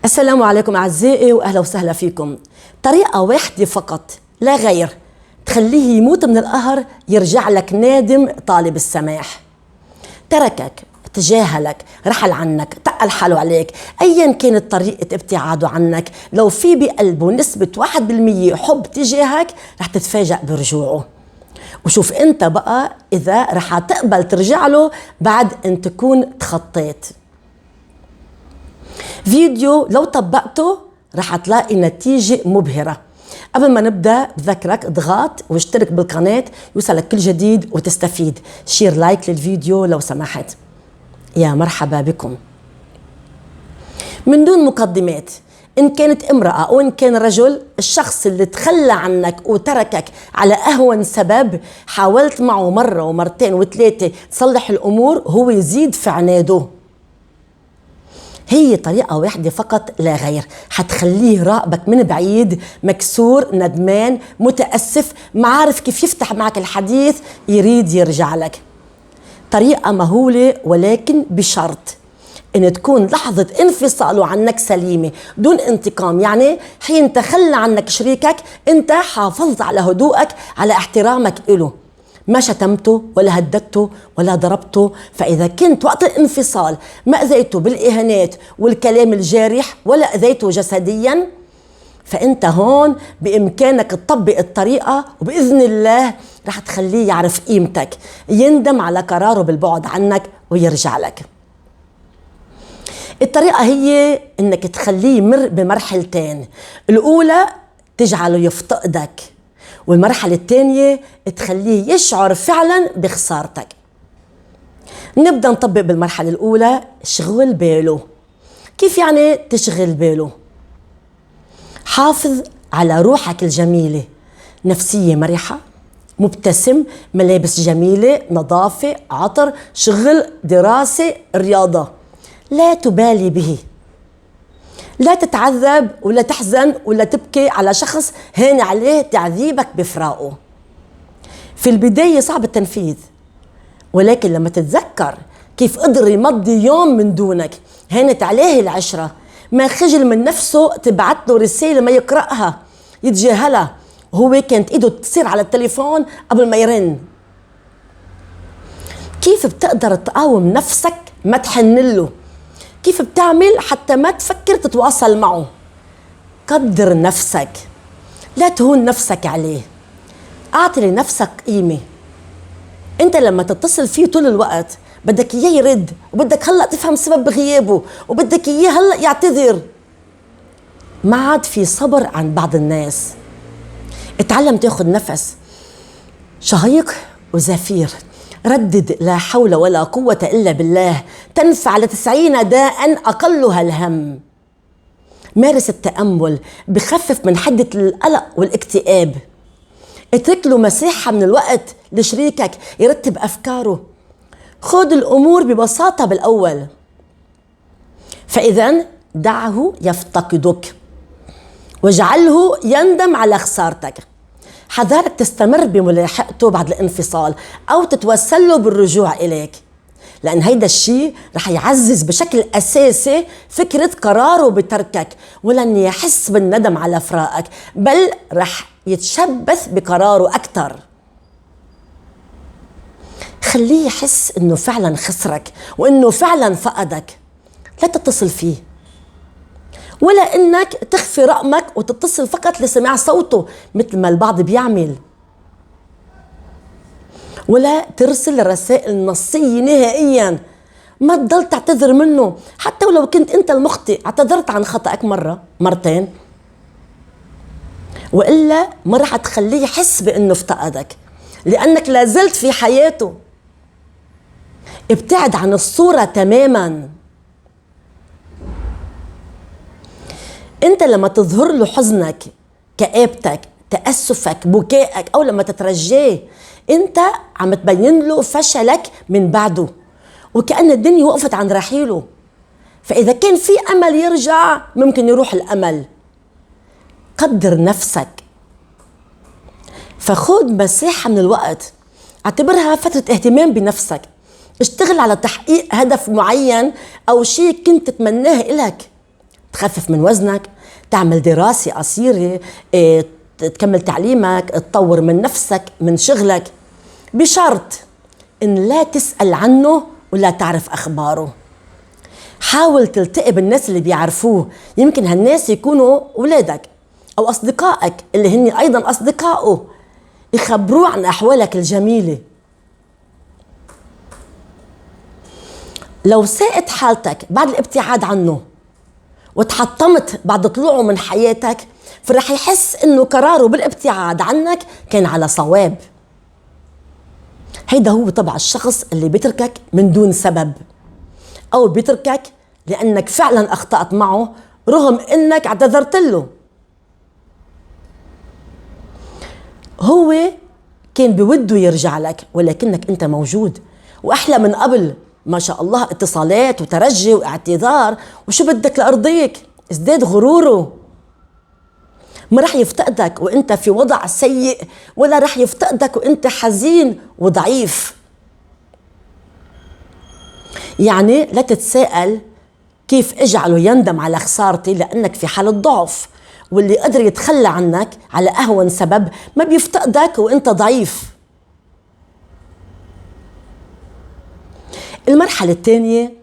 السلام عليكم أعزائي وأهلا وسهلا فيكم. طريقة واحدة فقط لا غير تخليه يموت من القهر، يرجع لك نادم طالب السماح. تركك، تجاهلك، رحل عنك، تقل حاله عليك، أيا كانت طريقة ابتعاده عنك، لو في بقلبه نسبة 1% حب تجاهك رح تتفاجأ برجوعه. وشوف انت بقى إذا رح تقبل ترجع له بعد ان تكون تخطيت. فيديو لو طبقته رح تلاقي نتيجة مبهرة. قبل ما نبدأ بذكرك اضغط واشترك بالقناة يوصلك كل جديد وتستفيد. شير لايك للفيديو لو سمحت. يا مرحبا بكم. من دون مقدمات، إن كانت امرأة أو إن كان رجل، الشخص اللي تخلى عنك وتركك على أهون سبب حاولت معه مرة ومرتين وثلاثة تصلح الأمور، هو يزيد في عناده. هي طريقة واحدة فقط لا غير حتخليه راقبك من بعيد، مكسور، ندمان، متأسف، ما عارف كيف يفتح معك الحديث، يريد يرجع لك. طريقة مهولة ولكن بشرط ان تكون لحظة انفصاله عنك سليمة دون انتقام. يعني حين تخلى عنك شريكك انت حافظت على هدوءك، على احترامك له، ما شتمته ولا هددته ولا ضربته. فإذا كنت وقت الانفصال ما أذيته بالإهانات والكلام الجارح ولا أذيته جسديا، فأنت هون بإمكانك تطبق الطريقة، وبإذن الله رح تخليه يعرف قيمتك، يندم على قراره بالبعد عنك ويرجع لك. الطريقة هي إنك تخليه يمر بمرحلتين. الأولى تجعله يفتقدك، والمرحلة الثانية تخليه يشعر فعلا بخسارتك. نبدأ نطبق بالمرحلة الأولى، شغل باله. كيف يعني تشغل باله؟ حافظ على روحك الجميلة، نفسية مرحة، مبتسم، ملابس جميلة، نظافة، عطر، شغل، دراسة، رياضة. لا تبالي به، لا تتعذب ولا تحزن ولا تبكي على شخص هان عليه تعذيبك بفراقه. في البداية صعب التنفيذ، ولكن لما تتذكر كيف قدر يمضي يوم من دونك، هانت عليه العشرة، ما خجل من نفسه تبعت له رسالة ما يقرأها، يتجاهلها، وهو كانت ايده تصير على التليفون قبل ما يرن. كيف بتقدر تقاوم نفسك ما تحن له؟ كيف بتعمل حتى ما تفكر تتواصل معه؟ قدر نفسك، لا تهون نفسك عليه، اعطي لنفسك قيمة. انت لما تتصل فيه طول الوقت بدك اياه يرد، وبدك هلأ تفهم سبب غيابه، وبدك اياه هلأ يعتذر. ما عاد في صبر عن بعض الناس. اتعلم تاخد نفس شهيق وزفير، ردد لا حول ولا قوة إلا بالله، تنفع ل90 داء أقلها الهم. مارس التأمل، بخفف من حدة القلق والاكتئاب. اترك له مساحة من الوقت لشريكك يرتب أفكاره. خذ الأمور ببساطة بالأول، فإذا دعه يفتقدك واجعله يندم على خسارتك. حذرك تستمر بملاحقته بعد الانفصال أو تتوسل له بالرجوع إليك، لأن هيدا الشيء رح يعزز بشكل أساسي فكرة قراره بتركك، ولن يحس بالندم على فراقك، بل رح يتشبث بقراره أكثر. خليه يحس إنه فعلا خسرك وإنه فعلا فقدك. لا تتصل فيه، ولا إنك تخفي رقمك وتتصل فقط لسماع صوته مثل ما البعض بيعمل، ولا ترسل رسائل نصية نهائيا. ما تضل تعتذر منه، حتى ولو كنت أنت المخطئ، اعتذرت عن خطأك مرة مرتين، وإلا ما رح تخليه يحس بأنه افتقدك، لأنك لازلت في حياته. ابتعد عن الصورة تماما. انت لما تظهر له حزنك، كآبتك، تأسفك، بكائك، او لما تترجاه، انت عم تبين له فشلك من بعده، وكأن الدنيا وقفت عن رحيله. فإذا كان في أمل يرجع ممكن يروح الأمل. قدر نفسك، فخذ مساحة من الوقت، اعتبرها فترة اهتمام بنفسك. اشتغل على تحقيق هدف معين أو شيء كنت تتمناه إلك. تخفف من وزنك، تعمل دراسة قصيرة، تكمل تعليمك، تطور من نفسك من شغلك، بشرط إن لا تسأل عنه ولا تعرف أخباره. حاول تلتقي بالناس اللي بيعرفوه، يمكن هالناس يكونوا أولادك أو أصدقائك اللي هن أيضا أصدقائه، يخبروه عن أحوالك الجميلة. لو ساءت حالتك بعد الابتعاد عنه وتحطمت بعد طلوعه من حياتك، فرح يحس إنه قراره بالابتعاد عنك كان على صواب. هيدا هو طبع الشخص اللي بيتركك من دون سبب، أو بيتركك لأنك فعلا أخطأت معه رغم أنك اعتذرت له. هو كان بوده يرجع لك، ولكنك أنت موجود وأحلى من قبل، ما شاء الله، اتصالات وترجي واعتذار، وشو بدك لأرضيك؟ ازداد غروره. ما رح يفتقدك وانت في وضع سيء، ولا رح يفتقدك وانت حزين وضعيف. يعني لا تتساءل كيف اجعله يندم على خسارتي، لانك في حالة ضعف، واللي قدر يتخلى عنك على اهون سبب ما بيفتقدك وانت ضعيف. المرحلة الثانية،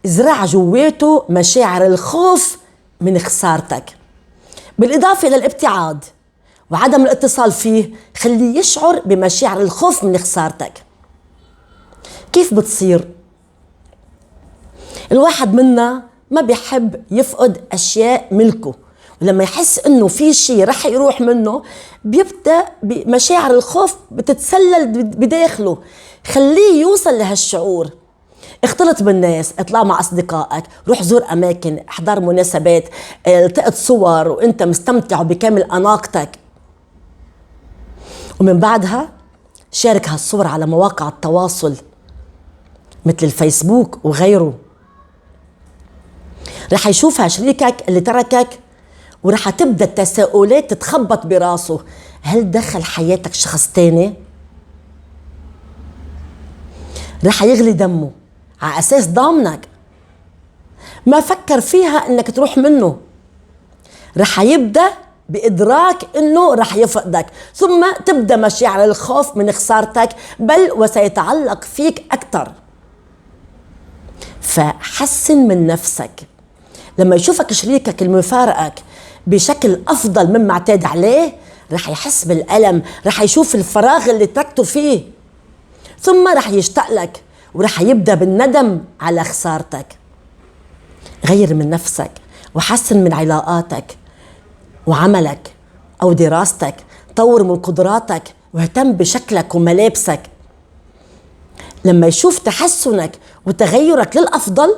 ازرع جواته مشاعر الخوف من خسارتك، بالإضافة إلى الابتعاد وعدم الاتصال فيه. خليه يشعر بمشاعر الخوف من خسارتك. كيف بتصير؟ الواحد منا ما بيحب يفقد أشياء ملكه، ولما يحس إنه في شيء رح يروح منه بيبدأ بمشاعر الخوف بتتسلل بداخله. خليه يوصل لهالشعور. اختلط بالناس، اطلع مع أصدقائك، روح زور أماكن، احضر مناسبات، التقط صور وانت مستمتع بكامل أناقتك. ومن بعدها شارك هالصور على مواقع التواصل مثل الفيسبوك وغيره. رح يشوفها شريكك اللي تركك، ورح تبدأ التساؤلات تتخبط براسه. هل دخل حياتك شخص تاني؟ رح يغلي دمه على أساس ضامنك، ما فكر فيها إنك تروح منه. رح يبدأ بإدراك إنه رح يفقدك، ثم تبدأ مشاعر الخوف من خسارتك، بل وسيتعلق فيك أكثر. فحسن من نفسك. لما يشوفك شريكك المفارقك بشكل أفضل مما اعتاد عليه، رح يحس بالألم، رح يشوف الفراغ اللي تركته فيه، ثم رح يشتاق لك، ورح يبدأ بالندم على خسارتك. غير من نفسك وحسن من علاقاتك وعملك أو دراستك، طور من قدراتك واهتم بشكلك وملابسك. لما يشوف تحسنك وتغيرك للأفضل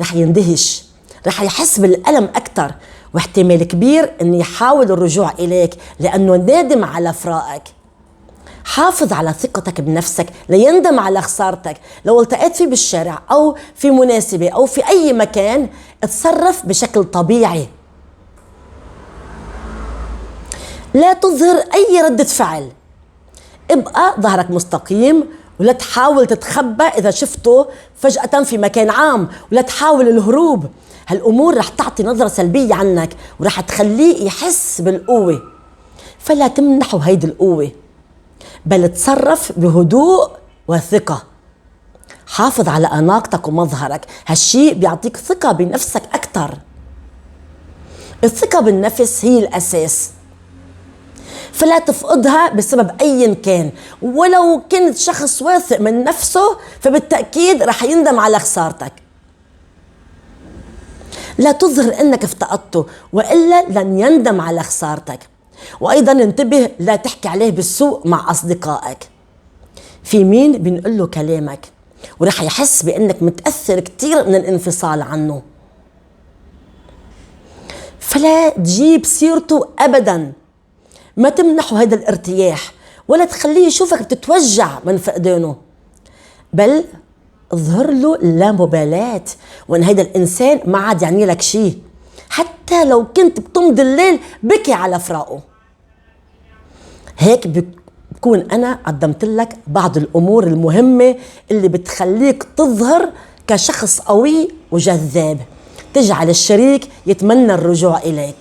رح يندهش، رح يحس بالألم أكتر، واحتمال كبير أن يحاول الرجوع إليك لأنه نادم على فراقك. حافظ على ثقتك بنفسك ليندم على خسارتك. لو التقيت فيه بالشارع أو في مناسبة أو في أي مكان، اتصرف بشكل طبيعي. لا تظهر أي ردة فعل، ابقى ظهرك مستقيم، ولا تحاول تتخبى إذا شفته فجأة في مكان عام، ولا تحاول الهروب. هالأمور رح تعطي نظرة سلبية عنك ورح تخليه يحس بالقوة، فلا تمنحه هيدي القوة، بل تصرف بهدوء وثقة. حافظ على أناقتك ومظهرك، هالشيء بيعطيك ثقة بنفسك أكتر. الثقة بالنفس هي الأساس، فلا تفقدها بسبب أي كان. ولو كنت شخص واثق من نفسه فبالتأكيد رح يندم على خسارتك. لا تظهر أنك افتقدته، وإلا لن يندم على خسارتك. وأيضا انتبه لا تحكي عليه بالسوء مع أصدقائك. في مين بنقول له كلامك ورح يحس بأنك متأثر كتير من الانفصال عنه. فلا تجيب سيرته أبدا، ما تمنحه هذا الارتياح، ولا تخليه يشوفك بتتوجع من فقدانه، بل اظهر له اللامبالاة، وان هذا الانسان ما عاد يعني لك شيء، حتى لو كنت بتمضي الليل بكي على فراقه. هيك بكون انا قدمت لك بعض الامور المهمة اللي بتخليك تظهر كشخص قوي وجذاب. تجعل الشريك يتمنى الرجوع إليك.